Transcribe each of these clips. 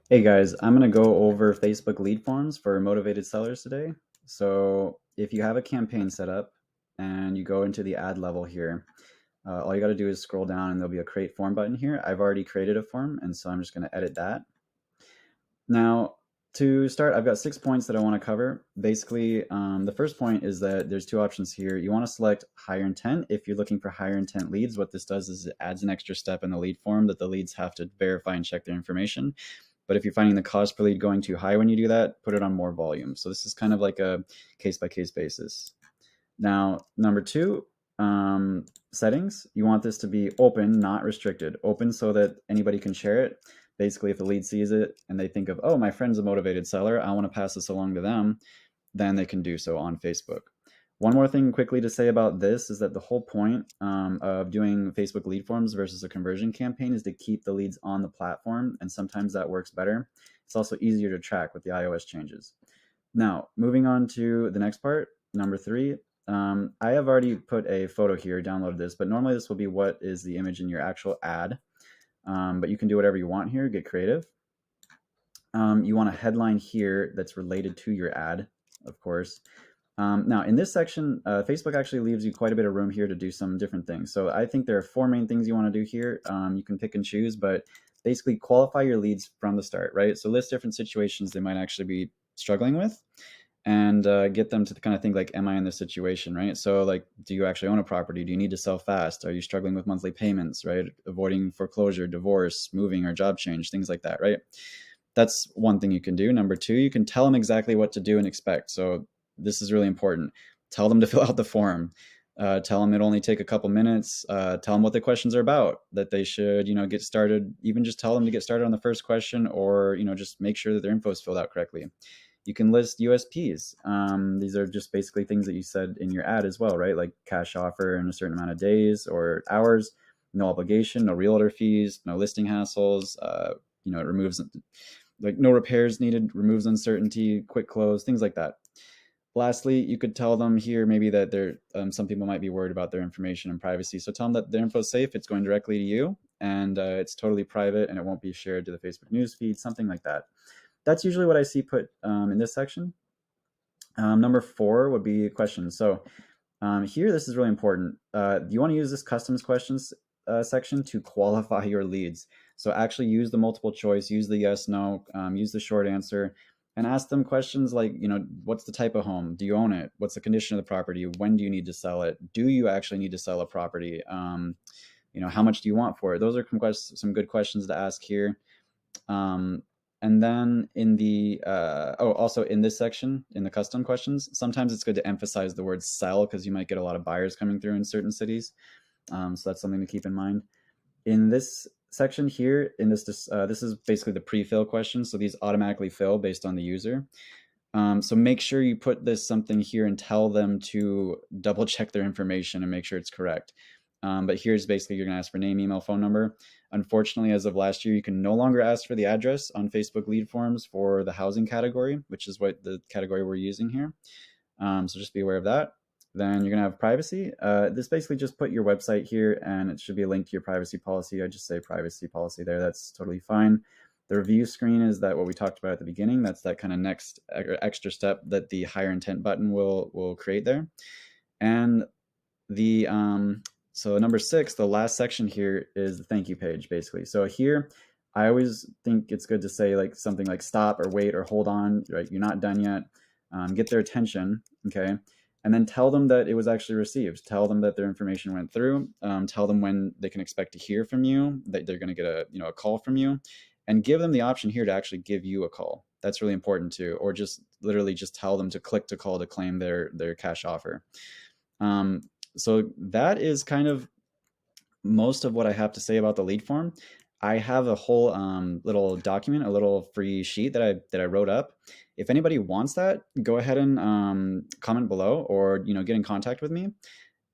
Hey guys, I'm going to go over Facebook lead forms for motivated sellers today. So if you have a campaign set up and you go into the ad level here, all you got to do is scroll down and there'll be a create form button here. I've already created a form, and so I'm just going to edit that. Now, to start, I've got 6 points that I want to cover. Basically, the first point is that there's two options here. You want to select higher intent. If you're looking for higher intent leads, what this does is it adds an extra step in the lead form that the leads have to verify and check their information. But if you're finding the cost per lead going too high when you do that, put it on more volume. So this is kind of like a case by case basis. Now, number two, settings. You want this to be open, not restricted. Open so that anybody can share it. Basically, if the lead sees it and they think of, oh, my friend's a motivated seller, I want to pass this along to them, then they can do so on Facebook. One more thing quickly to say about this is that the whole point of doing Facebook lead forms versus a conversion campaign is to keep the leads on the platform, and sometimes that works better. It's also easier to track with the iOS changes. Now, moving on to the next part, number three. I have already put a photo here, downloaded this, but normally this will be what is the image in your actual ad. But you can do whatever you want here, get creative. You want a headline here that's related to your ad, of course. Now, in this section, Facebook actually leaves you quite a bit of room here to do some different things. So I think there are four main things you want to do here. You can pick and choose, but basically qualify your leads from the start, right? So list different situations they might actually be struggling with, and get them to kind of think like, am I in this situation, right? So like, do you actually own a property? Do you need to sell fast? Are you struggling with monthly payments, right? Avoiding foreclosure, divorce, moving, or job change, things like that, right? That's one thing you can do. Number two, you can tell them exactly what to do and expect. So this is really important. Tell them to fill out the form. Tell them it'll only take a couple minutes. Tell them what the questions are about, that they should, get started. Even just tell them to get started on the first question, or, just make sure that their info is filled out correctly. You can list USPs. These are just basically things that you said in your ad as well, right? Like cash offer in a certain amount of days or hours, no obligation, no realtor fees, no listing hassles. It removes like no repairs needed, removes uncertainty, quick close, things like that. Lastly, you could tell them here maybe that some people might be worried about their information and privacy. So tell them that their info is safe, it's going directly to you, and it's totally private and it won't be shared to the Facebook newsfeed, something like that. That's usually what I see put in this section. Number four would be questions. So here, this is really important. You want to use this customs questions section to qualify your leads. So actually use the multiple choice, use the yes, no, use the short answer, and ask them questions like, what's the type of home? Do you own it? What's the condition of the property? When do you need to sell it? Do you actually need to sell a property? How much do you want for it? Those are some good questions to ask here. And then in the also in this section, in the custom questions, sometimes it's good to emphasize the word sell because you might get a lot of buyers coming through in certain cities. So that's something to keep in mind. In this section here, this is basically the pre-fill questions. So these automatically fill based on the user. So make sure you put something here and tell them to double check their information and make sure it's correct. But here's basically, you're going to ask for name, email, phone number. Unfortunately, as of last year, you can no longer ask for the address on Facebook lead forms for the housing category, which is what the category we're using here. So just be aware of that. Then you're going to have privacy. This basically just put your website here, and it should be a link to your privacy policy. I just say privacy policy there. That's totally fine. The review screen is that what we talked about at the beginning. That's that kind of next extra step that the higher intent button will create there. And the so number six, the last section here is the thank you page, basically. So here, I always think it's good to say like something like stop or wait or hold on, right? You're not done yet. Get their attention, okay? And then tell them that it was actually received. Tell them that their information went through. Tell them when they can expect to hear from you, that they're going to get a call from you, and give them the option here to actually give you a call. That's really important too. Or just literally just tell them to click to call to claim their cash offer. So that is kind of most of what I have to say about the lead form. I have a whole little document, a little free sheet that I wrote up. If anybody wants that, go ahead and comment below, or get in contact with me,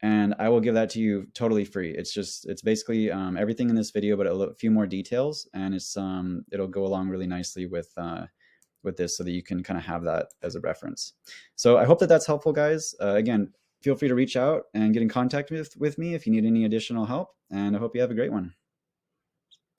and I will give that to you totally free. It's basically everything in this video, but a few more details, and it'll go along really nicely with this, so that you can kind of have that as a reference. So I hope that that's helpful, guys. Again, feel free to reach out and get in contact with me if you need any additional help, and I hope you have a great one.